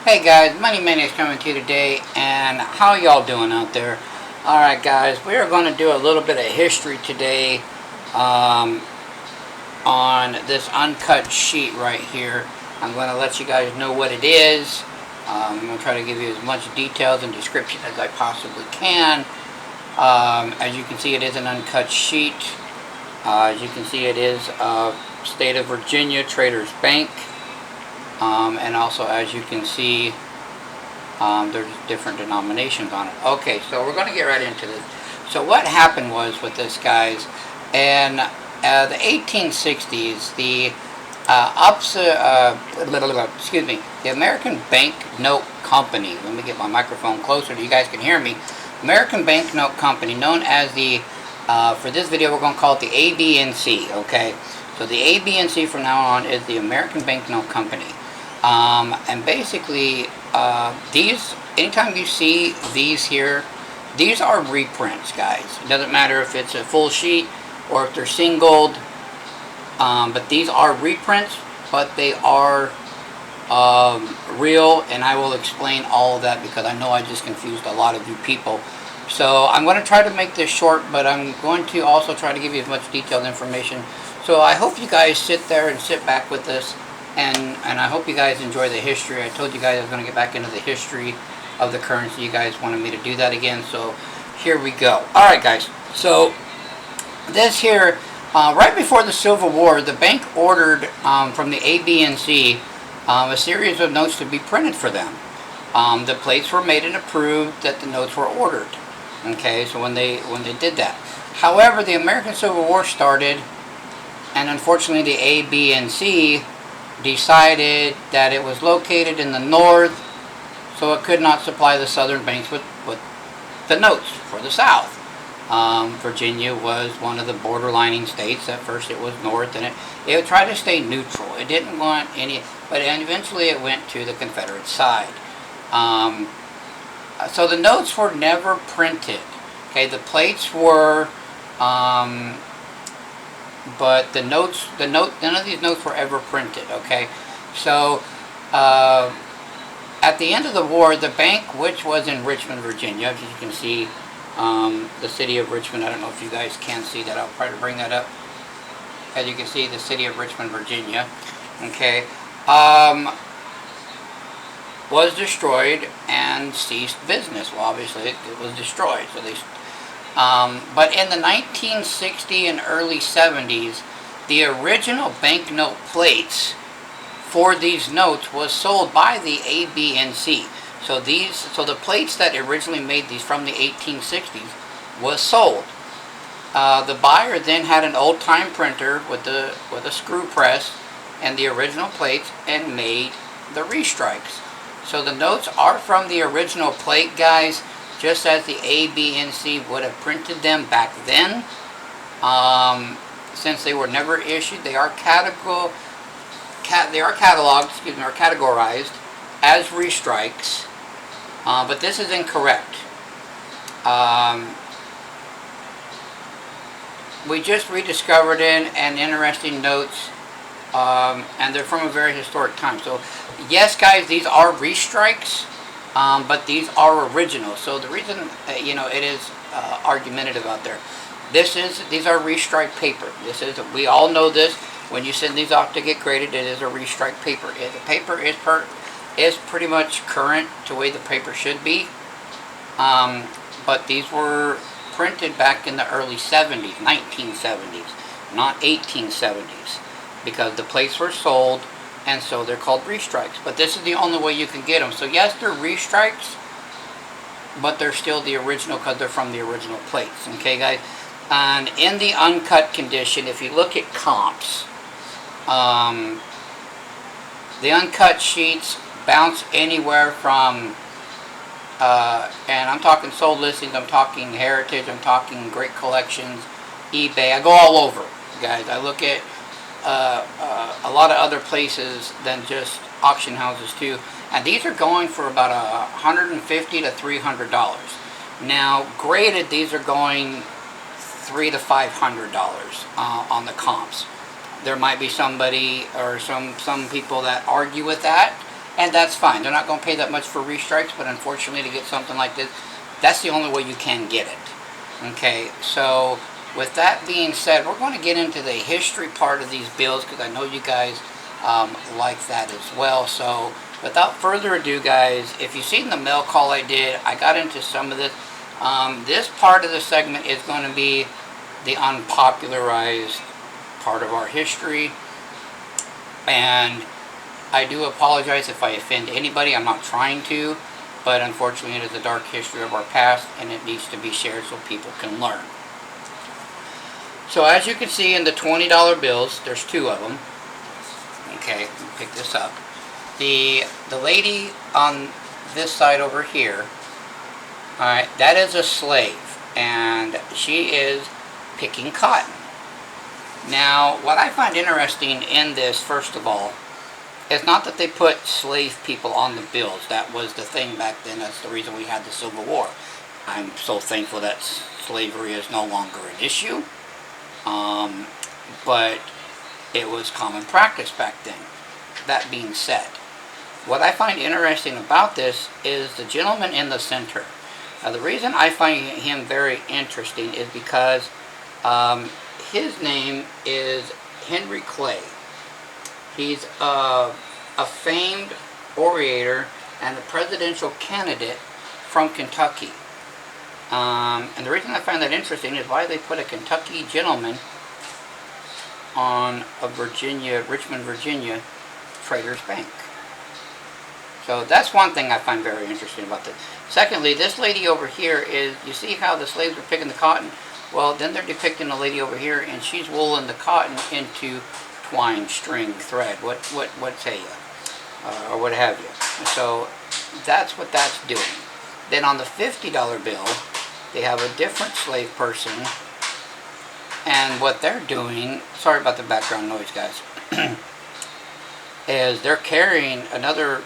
Hey guys, Money Maniac's coming to you today, and how y'all doing out there? Alright guys, we are going to do a little bit of history today on this uncut sheet right here. I'm going to let you guys know what it is. I'm going to try to give you as much details and description as I possibly can. As you can see, it is an uncut sheet. As you can see, it is State of Virginia Traders Bank. And also, as you can see, there's different denominations on it. Okay, so we're going to get right into this. So what happened was with this, guys, in the 1860s, the the American Banknote Company. Let me get my microphone closer so you guys can hear me. American Banknote Company, known as the, for this video, we're going to call it the ABNC. Okay, so the ABNC from now on is the American Banknote Company. And basically, anytime you see these here, these are reprints, guys. It doesn't matter if it's a full sheet or if they're singled, but these are reprints, but they are real, and I will explain all of that because I know I just confused a lot of you people. So I'm going to try to make this short, but I'm going to also try to give you as much detailed information. So I hope you guys sit there and sit back with us. And I hope you guys enjoy the history. I told you guys I was going to get back into the history of the currency. You guys wanted me to do that again, so here we go. Alright guys, so this here, right before the Civil War, the bank ordered from the ABNC a series of notes to be printed for them. The plates were made and approved that the notes were ordered. Okay, so when they did that. However, the American Civil War started, and unfortunately the ABNC decided that it was located in the north, so it could not supply the southern banks with the notes for the south. Virginia was one of the borderlining states. At first it was north, and it tried to stay neutral. It didn't want any, but eventually it went to the Confederate side. So the notes were never printed. Okay, the plates were but none of these notes were ever printed. Okay, so at the end of the war, the bank, which was in Richmond, Virginia, as you can see, the city of Richmond. I don't know if you guys can see that. I'll try to bring that up. As you can see, the city of Richmond, Virginia, okay, was destroyed and ceased business. Well, obviously it was destroyed, so they. But in the 1960s and early 70s, the original banknote plates for these notes was sold by the ABNC. So the plates that originally made these from the 1860s was sold. The buyer then had an old-time printer with a screw press and the original plates and made the restrikes. So the notes are from the original plate, guys. Just as the ABNC would have printed them back then. Since they were never issued, they are cataloged, or categorized as restrikes. But this is incorrect. We just rediscovered an interesting notes, and they're from a very historic time. So, yes, guys, these are restrikes. But these are original. So the reason, it is argumentative out there. These are restrike paper. We all know this. When you send these off to get graded, it is a restrike paper. The paper is pretty much current to the way the paper should be. But these were printed back in the early 70s, 1970s, not 1870s, because the plates were sold. And so they're called restrikes. But this is the only way you can get them. So yes, they're restrikes, but they're still the original because they're from the original plates. Okay, guys? And in the uncut condition, if you look at comps, the uncut sheets bounce anywhere from, and I'm talking sold listings, I'm talking Heritage, I'm talking Great Collections, eBay. I go all over, guys. I look at a lot of other places than just auction houses too, and these are going for about $150 to $300. Now, graded, these are going $300 to $500 on the comps. There might be somebody or some people that argue with that, And that's fine. They're not going to pay that much for restrikes, but unfortunately to get something like this, that's the only way you can get it. Okay, so with that being said, we're going to get into the history part of these bills because I know you guys like that as well. So without further ado, guys, if you've seen the mail call I did, I got into some of this. This part of the segment is going to be the unpopularized part of our history, and I do apologize if I offend anybody. I'm not trying to, but unfortunately it is a dark history of our past and it needs to be shared so people can learn. So as you can see in the $20 bills, there's two of them. Okay, let me pick this up. The lady on this side over here, alright, that is a slave, and she is picking cotton. Now, what I find interesting in this, first of all, is not that they put slave people on the bills. That was the thing back then. That's the reason we had the Civil War. I'm so thankful that slavery is no longer an issue. But it was common practice back then. That being said, what I find interesting about this is the gentleman in the center. Now, the reason I find him very interesting is because his name is Henry Clay. He's a famed orator and a presidential candidate from Kentucky. And the reason I find that interesting is why they put a Kentucky gentleman on a Richmond, Virginia Traders Bank. So that's one thing I find very interesting about this. Secondly, this lady over here is, you see how the slaves are picking the cotton? Well, then they're depicting a lady over here, and she's wooling the cotton into twine, string, thread, what say you, or what have you. So that's what that's doing. Then on the $50 bill, they have a different slave person, and what they're doing, sorry about the background noise, guys, is they're carrying, another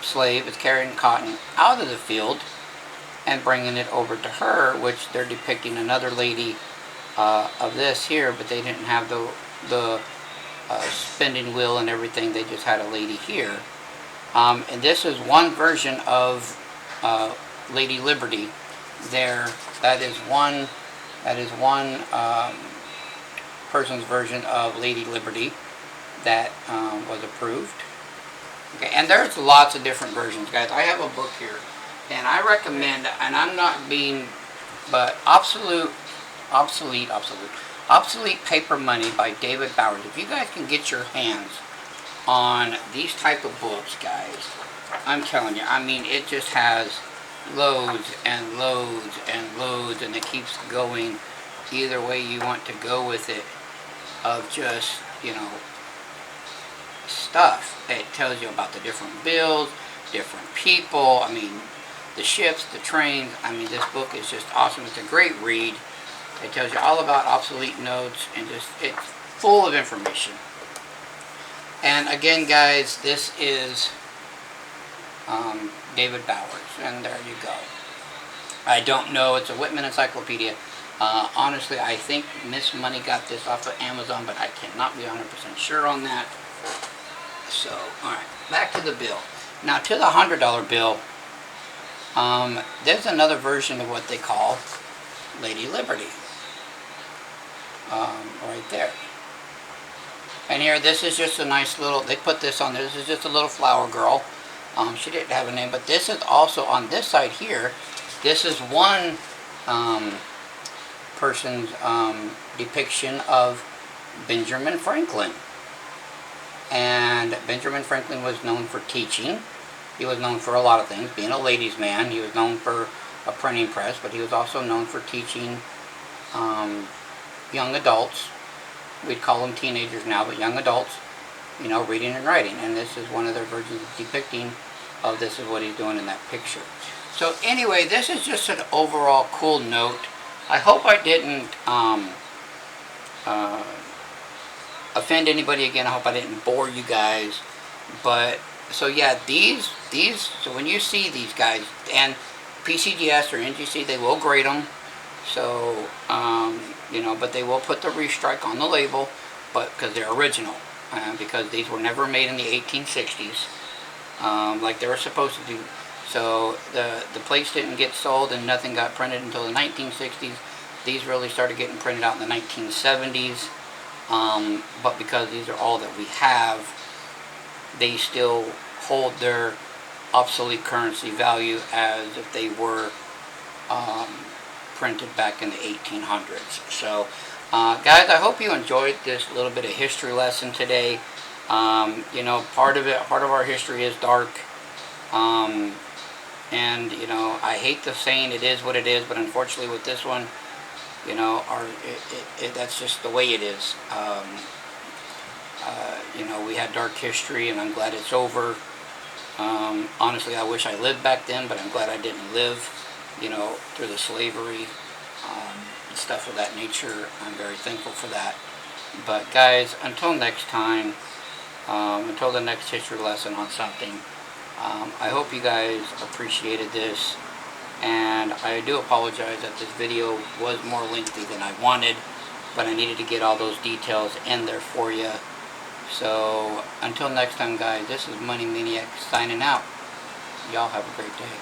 slave is carrying cotton out of the field and bringing it over to her, which they're depicting another lady of this here, but they didn't have the spinning wheel and everything. They just had a lady here. And this is one version of Lady Liberty. There, that is one person's version of Lady Liberty that was approved. Okay, and there's lots of different versions, guys. I have a book here, and I recommend, and I'm not being, but Obsolete Paper Money by David Bowers. If you guys can get your hands on these type of books, guys, I'm telling you, I mean, it just has loads and loads and loads, and it keeps going either way you want to go with it, of just, you know, stuff. It tells you about the different bills, different people, I mean, the ships, the trains. I mean, this book is just awesome. It's a great read. It tells you all about obsolete notes, and just, it's full of information. And again, guys, this is David Bowers, and there you go. I don't know, it's a Whitman encyclopedia. Honestly, I think Miss Money got this off of Amazon, but I cannot be 100% sure on that. So, alright, back to the bill. Now, to the $100 bill, there's another version of what they call Lady Liberty. Right there. And here, this is just a nice little, they put this on there, this is just a little flower girl. She didn't have a name, but this is also on this side here. This is one person's depiction of Benjamin Franklin. And Benjamin Franklin was known for teaching. He was known for a lot of things. Being a ladies' man, he was known for a printing press, but he was also known for teaching young adults. We'd call them teenagers now, but young adults, you know, reading and writing. And this is one of their versions of depicting of this is what he's doing in that picture. So anyway, this is just an overall cool note. I hope I didn't offend anybody again. I hope I didn't bore you guys. But so yeah, these so when you see these guys, and PCGS or NGC, they will grade them. So you know, but they will put the restrike on the label, but because they're original, because these were never made in the 1860s. like they were supposed to do. So the plates didn't get sold and nothing got printed until the 1960s. These really started getting printed out in the 1970s. But because these are all that we have, they still hold their obsolete currency value as if they were printed back in the 1800s. So guys, I hope you enjoyed this little bit of history lesson today. You know, part of our history is dark. And you know, I hate the saying it is what it is, but unfortunately with this one, you know, that's just the way it is. You know, we had dark history, and I'm glad it's over. Honestly, I wish I lived back then, but I'm glad I didn't live, you know, through the slavery and stuff of that nature. I'm very thankful for that. But guys, until next time, until the next history lesson on something, I hope you guys appreciated this. And I do apologize that this video was more lengthy than I wanted, but I needed to get all those details in there for you. So until next time guys, this is Money Maniac signing out. Y'all have a great day.